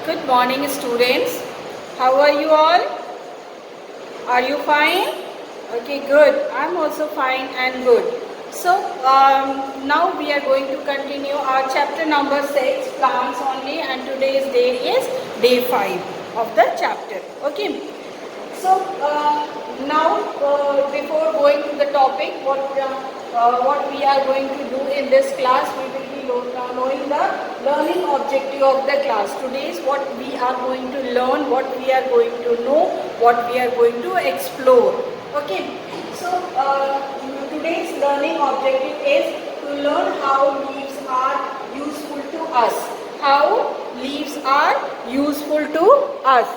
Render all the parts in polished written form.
Good morning, students. How are you all? Are you fine? Okay, good. I'm also fine and good. So, now we are going to continue our chapter number 6, plants only, and today's day is day 5 of the chapter. Okay. So, now before going to the topic, what we are going to do in this class, we will be knowing the learning objective of the class. Today is what we are going to learn, what we are going to know, what we are going to explore. Okay. So, today's learning objective is to learn how leaves are useful to us. How leaves are useful to us.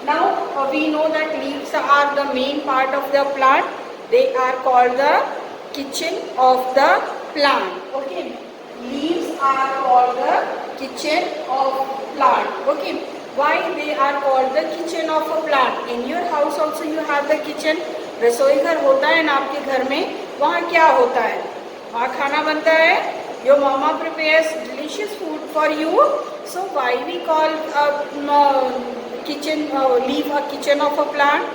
Now we know that leaves are the main part of the plant. They are called the kitchen of the plant. Okay. Leaves are called the kitchen of plant. Okay. Why they are called the kitchen of a plant? In your house also you have the kitchen. रसोई घर होता है ना आपके घर में, वहाँ क्या होता है? वहाँ खाना बनता है. Your mama prepares delicious food for you. So why we call kitchen leaf a kitchen of a plant?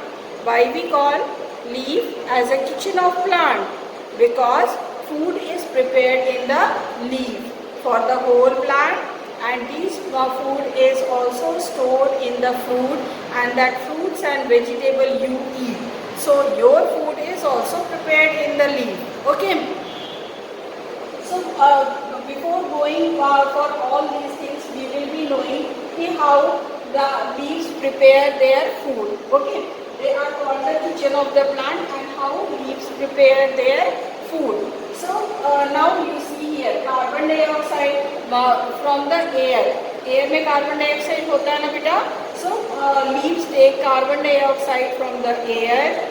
Why we call leaf as a kitchen of plant? Because food is prepared in the leaf for the whole plant, and this food is also stored in the food, and that fruits and vegetable you eat. So your food is also prepared in the leaf. Okay. So before going for all these things, we will be knowing how the leaves prepare their food. Okay. They are called the kitchen of the plant, and how leaves prepare their food. So now you see here carbon dioxide from the air. Air में carbon dioxide होता है ना बेटा? So leaves take carbon dioxide from the air,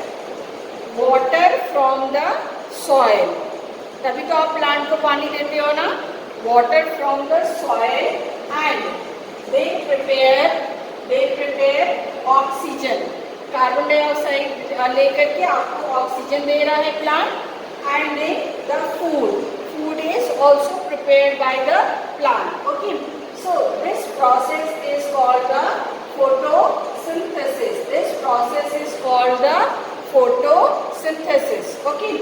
water from the soil. तभी तो आप plant को पानी देते हो ना? Water from the soil, and they prepare oxygen. Carbon dioxide लेकर के आपको ऑक्सीजन दे रहा है plant, and the food is also prepared by the plant. Okay. So this process is called the photosynthesis. This process is called the photosynthesis. Okay.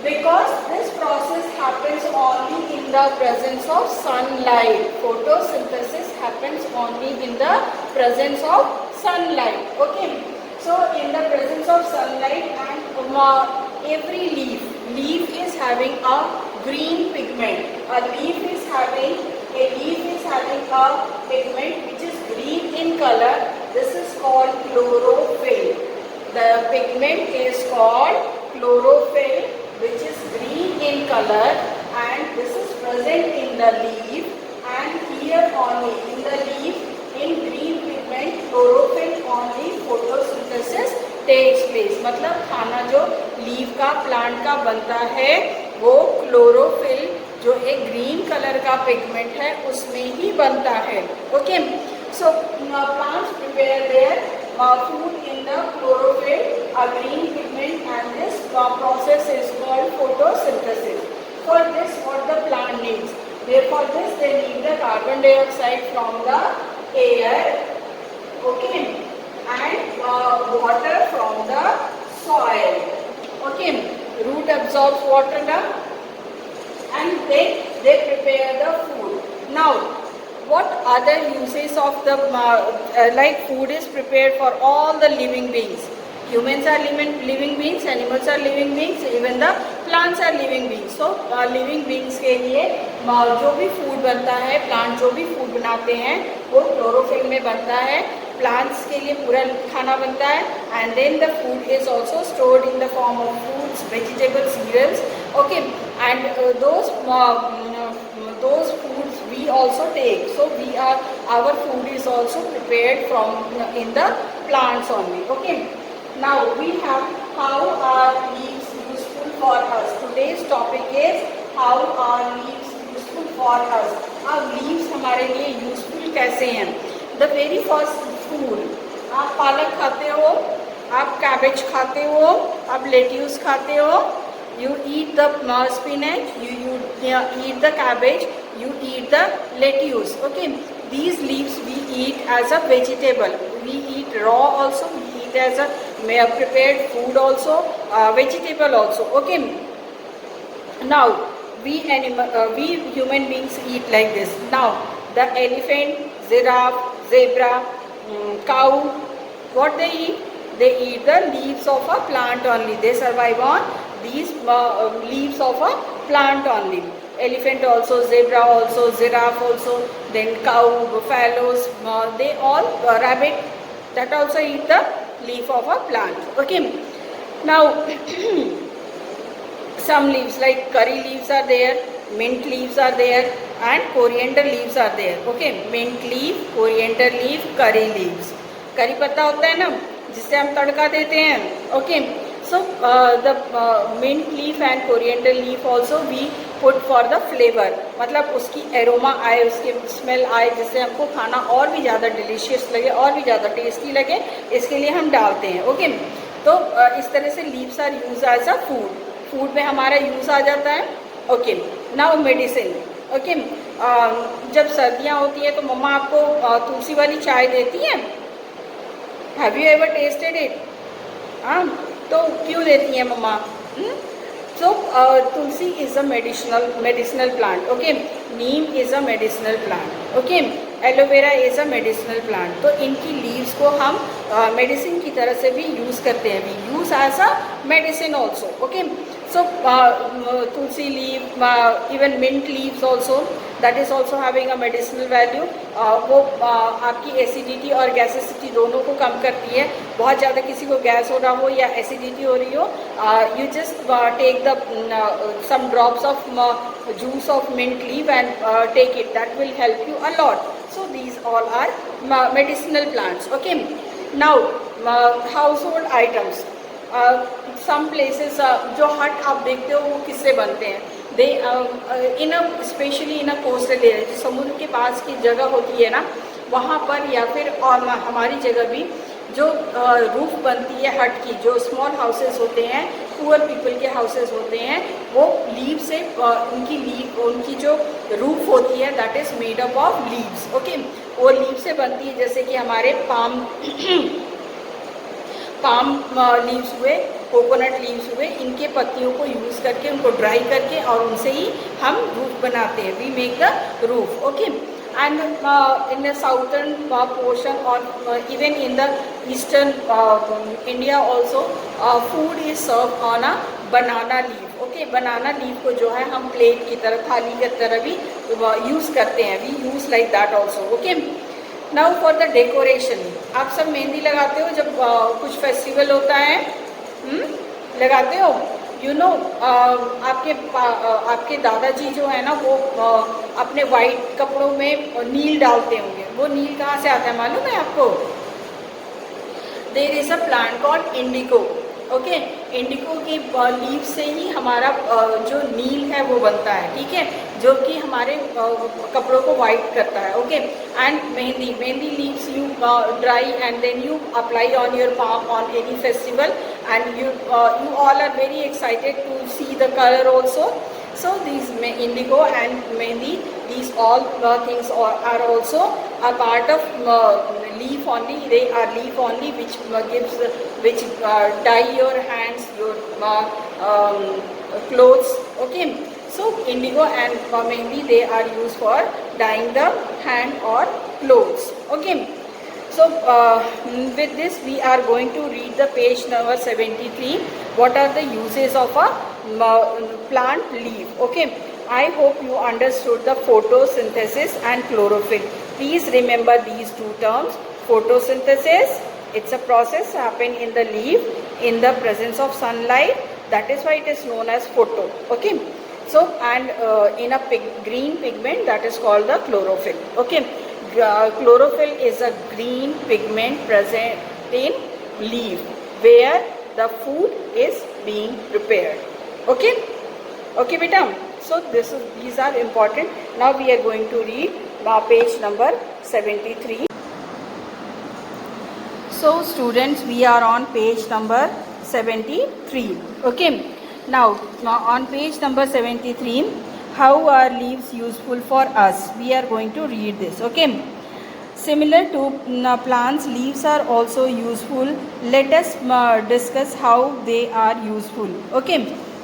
Because this process happens only in the presence of sunlight. Photosynthesis happens only in the presence of sunlight. Okay. So in the presence of sunlight, and every leaf is having a green pigment. A leaf is having a pigment which is green in color. This is called chlorophyll. The pigment is called chlorophyll, which is green in color, and this is present in the leaf, and here only in the leaf, in green pigment, chlorophyll only photosynthesis takes place. मतलब खाना जो leaf का plant का बनता है वो chlorophyll जो एक ग्रीन कलर का पिगमेंट है उसमें ही बनता है. Okay. So plants prepare their food in the chlorophyll, a green pigment, and this process is called photosynthesis. For this, what the plant needs? For this, they need the carbon dioxide from the air, okay, and water from the soil. Okay, root absorbs water now, and they prepare the food. Now, what other uses of the like food is prepared for all the living beings? Humans are living beings, animals are living beings, even the plants are living beings. So living beings के लिए जो भी food बनता है, plant जो भी food बनाते हैं वो chlorophyll में बनता है. Plants के लिए पूरा खाना बनता है, and then the food is also stored in the form of fruits, vegetables, cereals. Okay, and those foods we also take. So our food is also prepared from in the plants only. Okay. Now we have how are leaves useful for us. Today's topic is how are leaves useful for us. अब leaves हमारे लिए useful कैसे हैं? The very first food, आप पालक खाते हो, आप cabbage खाते हो, आप lettuce खाते हो, you eat the spinach, you eat the cabbage, you eat the lettuce. Okay, these leaves we eat as a vegetable. We eat raw also, we eat as a prepared food also, vegetable also. Okay. Now we human beings eat like this. Now the elephant, giraffe, zebra, cow, what they eat? They eat the leaves of a plant only. They survive on these leaves of a plant only. Elephant also, zebra also, giraffe also, then cow, buffaloes, they all, rabbit, that also eat the leaf of a plant. Okay. Now some leaves like curry leaves are there, mint leaves are there, and coriander leaves are there. Okay. Mint leaf, coriander leaf, curry leaves. करी पत्ता होता है ना, जिससे हम तड़का देते हैं. Okay. So the mint leaf and coriander leaf also we put for the flavor. मतलब उसकी एरोमा आए, उसकी स्मेल आए, जिससे हमको खाना और भी ज़्यादा डिलीशियस लगे, और भी ज़्यादा टेस्टी लगे, इसके लिए हम डालते हैं. ओके. तो इस तरह से leaves are use as a food. Food में हमारा यूज़ आ जाता है. ओके. Now medicine. ओके. जब सर्दियाँ होती है तो मम्मा आपको तुलसी वाली चाय देती हैं. Have you ever tasted it? हाँ. तो क्यों देती हैं mamma? So tulsi is a medicinal plant. Okay. Neem is a medicinal plant. Okay. Aloe vera is a medicinal plant. तो इनकी लीव्स को हम मेडिसिन की तरह से भी यूज़ करते हैं. We use as a medicine also. Okay. So tulsi leaf, even mint leaves also, that is also having a medicinal value. वो आपकी एसिडिटी और गैसिसिटी दोनों को कम करती है. बहुत ज़्यादा किसी को गैस हो रहा हो या एसिडिटी हो रही हो, you just take the some drops of juice of mint leaf and take it. That will help you a lot. So these all are medicinal plants. Okay. Now household items. Some places जो hut आप देखते हो वो किससे बनते हैं? They in especially in a coastal area, जो समुद्र के पास की जगह होती है ना, वहाँ पर, या फिर और हमारी जगह भी जो रूफ बनती है हट की, जो स्मॉल हाउसेस होते हैं, पुअर पीपल के हाउसेस होते हैं, वो लीव से उनकी जो रूफ होती है that is made up of leaves. Okay. वो लीव से बनती है, जैसे कि हमारे पाम लीव्स हुए, कोकोनट लीव्स हुए, इनके पत्तियों को यूज़ करके, उनको ड्राई करके, और उनसे ही हम रूफ बनाते हैं. We make the roof. Okay. And in the southern portion और even in the eastern India also food is serve on a banana leaf. Okay. Banana leaf को जो है हम प्लेट की तरह, थाली की तरह भी यूज़ करते हैं. We use like that also. Okay. Now for the decoration. आप सब मेहंदी लगाते हो जब कुछ फेस्टिवल होता है? लगाते हो? यू नो, आपके दादाजी जो है ना, वो अपने वाइट कपड़ों में नील डालते होंगे. वो नील कहाँ से आता है मालूम है आपको? There is a plant called indigo. Okay. Indigo की लीव से ही हमारा जो नील है वो बनता है. ठीक है. जो कि हमारे कपड़ों को वाइट करता है. Okay. And mehndi leaves you dry and then you apply on your palm on any festival, and you all are very excited to see the color also. So these indigo and mehndi, these all things are also a part of leaf only. They are leaf only, which dye your hands, your clothes. Okay. So indigo and mehndi, they are used for dyeing the hand or clothes. Okay. So with this we are going to read the page number 73. What are the uses of a plant leaf? Okay. I hope you understood the photosynthesis and chlorophyll. Please remember these two terms. Photosynthesis, it's a process happen in the leaf in the presence of sunlight. That is why it is known as photo. Okay. So and in a green pigment, that is called the chlorophyll. Okay. Chlorophyll is a green pigment present in leaf where the food is being prepared. Okay. Okay beta. So these are important. Now we are going to read page number 73. So students, we are on page number 73. Okay. Now on page number 73, how are leaves useful for us? We are going to read this. Okay. Similar to plants, leaves are also useful. Let us discuss how they are useful. Okay,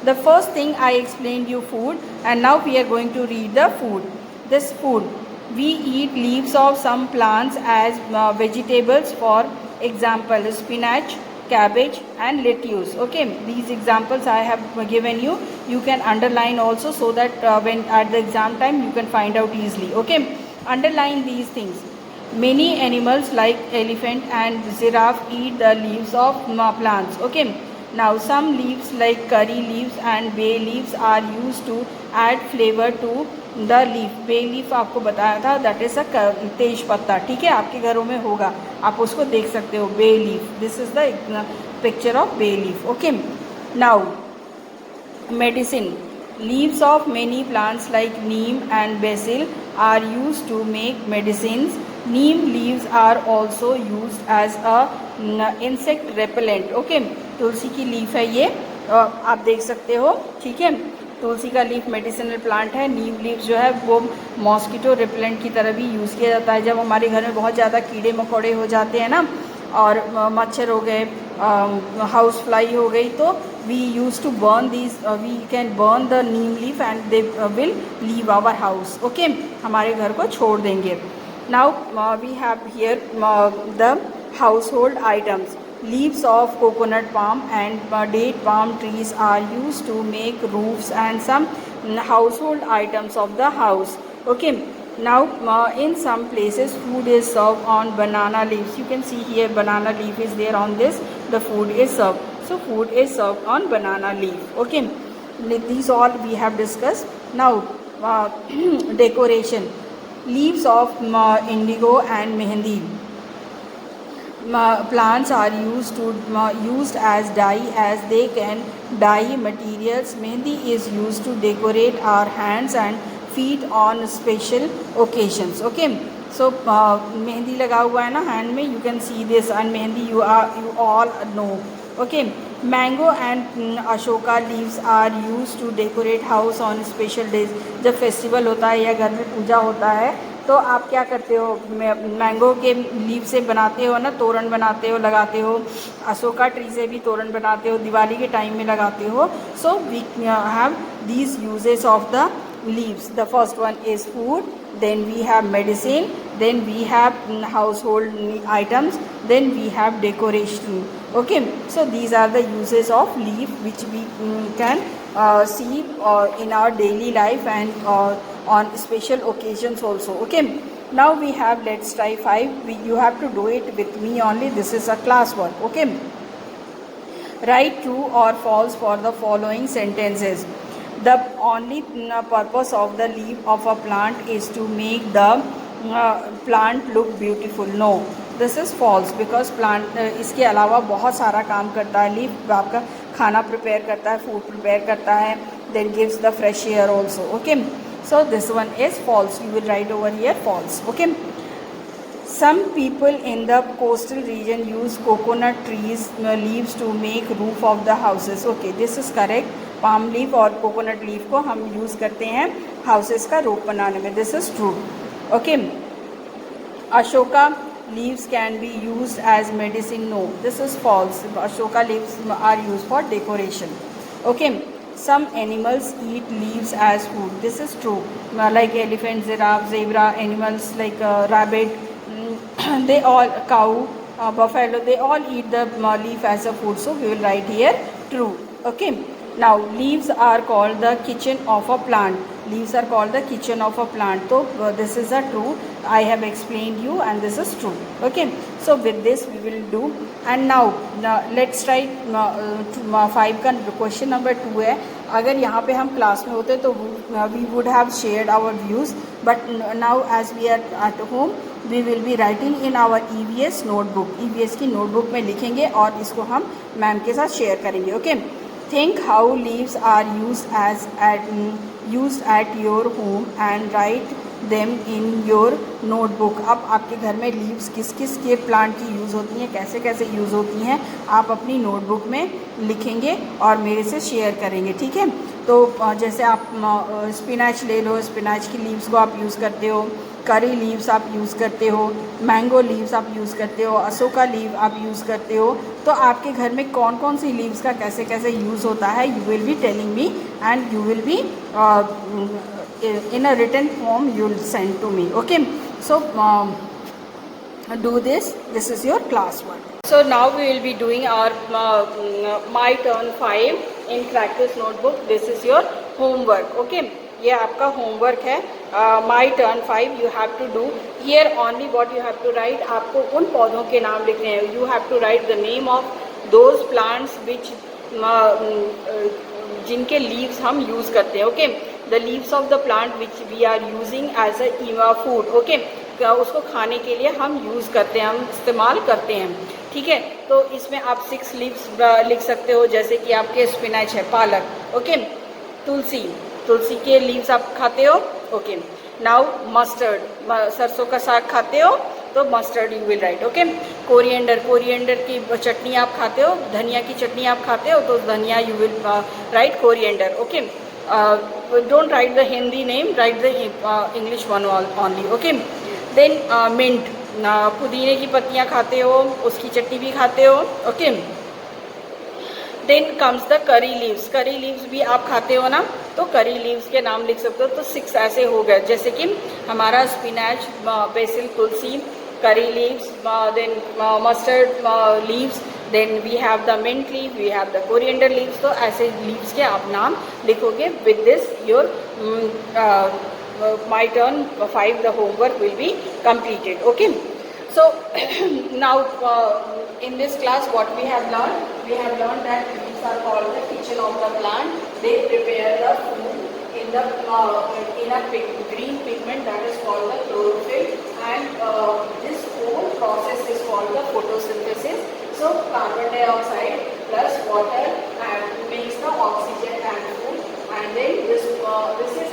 the first thing I explained you food, and now we are going to read the food. This food, we eat leaves of some plants as vegetables. For example, spinach, cabbage and lettuce. Okay, these examples I have given you. You can underline also, so that when at the exam time you can find out easily. Okay, underline these things. Many animals like elephant and giraffe eat the leaves of plants. Okay, now some leaves like curry leaves and bay leaves are used to add flavor to the leaf. bay leaf आपको बताया था, that is a तेज पत्ता. ठीक है, आपके घरों में होगा, आप उसको देख सकते हो. bay leaf, this is the picture of bay leaf. Okay, now medicine. Leaves of many plants like neem and basil are used to make medicines. Neem leaves are also used as a insect repellent. Okay, तुलसी की leaf है ये, आप देख सकते हो. ठीक है, तुलसी का लीफ मेडिसिनल प्लांट है. नीम लीफ जो है वो मॉस्किटो रिपेलेंट की तरह भी यूज़ किया जाता है. जब हमारे घर में बहुत ज़्यादा कीड़े मकोड़े हो जाते हैं ना, और मच्छर हो गए, हाउस फ्लाई हो गई, तो we use to burn these, we can burn the neem leaf and they will leave our house. Okay, हमारे घर को छोड़ देंगे. Now we have here the household items. Leaves of coconut palm and date palm trees are used to make roofs and some household items of the house. Okay, now in some places food is served on banana leaves. You can see here banana leaf is there on this. The food is served. So food is served on banana leaf. Okay, these all we have discussed. Now decoration. Leaves of indigo and mehendi plants are used as dye, as they can dye materials. Mehendi is used to decorate our hands and feet on special occasions. Okay, so mehendi लगा हुआ है ना hand में, you can see this, and mehendi you all know. Okay, mango and ashoka leaves are used to decorate house on special days. जब festival होता है या घर में पूजा होता है, तो आप क्या करते हो, मैंगो के लीव से बनाते हो ना, तोरण बनाते हो, लगाते हो. अशोका ट्री से भी तोरण बनाते हो, दिवाली के टाइम में लगाते हो. So we have these uses of the leaves. The first one is food, then we have medicine, then we have household items, then we have decoration. Okay, so these are the uses of leaf which we can see in our daily life and on special occasions also. Okay, now we have, let's try 5. You have to do it with me only. This is a class work. Okay, write true or false for the following sentences. The only purpose of the leaf of a plant is to make the plant look beautiful. No, this is false, because plant इसके अलावा बहुत सारा काम करता है. Leaf आपका खाना prepare करता है, फूड प्रिपेयर करता है, then gives the fresh air also. Okay, so this one is false. You will write over here false. Okay, some people in the coastal region use coconut trees leaves to make roof of the houses. Okay, this is correct. Palm leaf और coconut leaf को हम use करते हैं houses का roof बनाने में. This is true. Okay, ashoka leaves can be used as medicine. No, this is false. Ashoka leaves are use for decoration. Okay, some animals eat leaves as food. This is true. Like elephant, giraffe, zebra, animals like rabbit, they all, cow, buffalo, they all eat the leaf as a food. So we will write here true. Okay, now leaves are called the kitchen of a plant. Leaves are called the kitchen of a plant. So this is a true. I have explained you, and this is true. Okay, so with this we will do. And now let's try 5 का question number 2 है. अगर यहाँ पे हम class में होते तो we would have shared our views, but now as we are at home we will be writing in our EVS notebook. EVS की नोटबुक में लिखेंगे और इसको हम मैम के साथ शेयर करेंगे. Okay, think how leaves are used at your home and write them in your notebook. अब आपके घर में लीव्स किस किस के प्लांट की यूज़ होती हैं, कैसे कैसे यूज़ होती हैं, आप अपनी नोटबुक में लिखेंगे और मेरे से शेयर करेंगे. ठीक है, तो जैसे आप स्पिनच ले लो, स्पिनच की लीव्स को आप यूज़ करते हो. करी लीव्स आप यूज़ करते हो, मैंगो लीव्स आप यूज़ करते हो, अशोका लीव आप यूज़ करते हो, तो आपके घर में कौन कौन सी लीव्स का कैसे कैसे यूज़ होता है, you will be telling me and you will be in a written form you will send to me. Okay, so do this is your class work. So now we will be doing our my turn 5 in practice notebook. This is your homework. Okay, ये आपका homework है. My turn 5 you have to do here only what you have to write. आपको उन पौधों के नाम लिखने हैं. You have to write the name of those plants which जिनके लीव्स हम यूज़ करते हैं. Okay, the leaves of the plant which we are using as a food. Okay, उसको खाने के लिए हम यूज़ करते हैं, हम इस्तेमाल करते हैं. ठीक है, तो इसमें आप 6 लीव्स लिख सकते हो, जैसे कि आपके स्पिनच है, पालक. ओके, तुलसी के लीव्स आप खाते हो. ओके, नाउ मस्टर्ड, सरसों का साग खाते हो तो mustard you will right. Okay, coriander की चटनी आप खाते हो, धनिया की चटनी आप खाते हो तो धनिया you will write coriander. Okay, don't write the Hindi name, write the English one only. Okay, then mint, पुदीने की पत्तियाँ खाते हो, उसकी चटनी भी खाते हो. Okay, then comes the curry leaves भी आप खाते हो ना, तो करी लीव्स के नाम लिख सकते हो. तो 6 ऐसे हो गए, जैसे कि हमारा spinach, basil, tulsi, curry leaves, then mustard leaves, then we have the mint leaf, we have the coriander leaves. तो ऐसे लीव्स के आप नाम लिखोगे. With this your my turn 5 the homework will be completed. Okay, so now in this class what we have learned that these are called the kitchen of the plant. They prepare the food in the in a green pigment that is called the chlorophyll, and this whole process is called the photosynthesis. So carbon dioxide plus water and makes the oxygen and food, and then this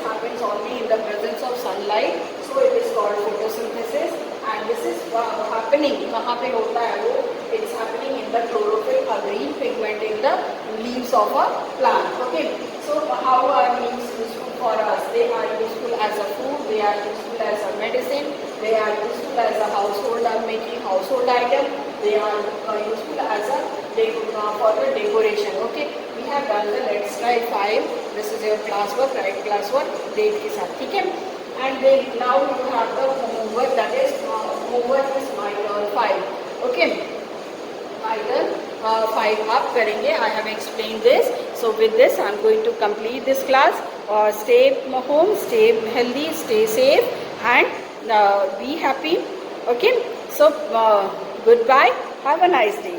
happens only in the presence of sunlight. So it is called photosynthesis, and this is happening kahan pe hota hai wo, it's happening in the chlorophyll, a green pigment in the leaves of a plant. Okay, so how are leaves useful for us? They are useful as a food, they are useful as a medicine, they are useful as a household making household item, they are useful as a for the decoration. Okay, we have done the let's try 5. This is your class work, right? Class work date के साथ. ठीक है, and then now you have the homework, that is homework is my turn 5. Okay, my turn 5 आप करेंगे. I have explained this. So with this I am going to complete this class. Stay home, stay healthy, stay safe, and be happy. Okay, so goodbye, have a nice day.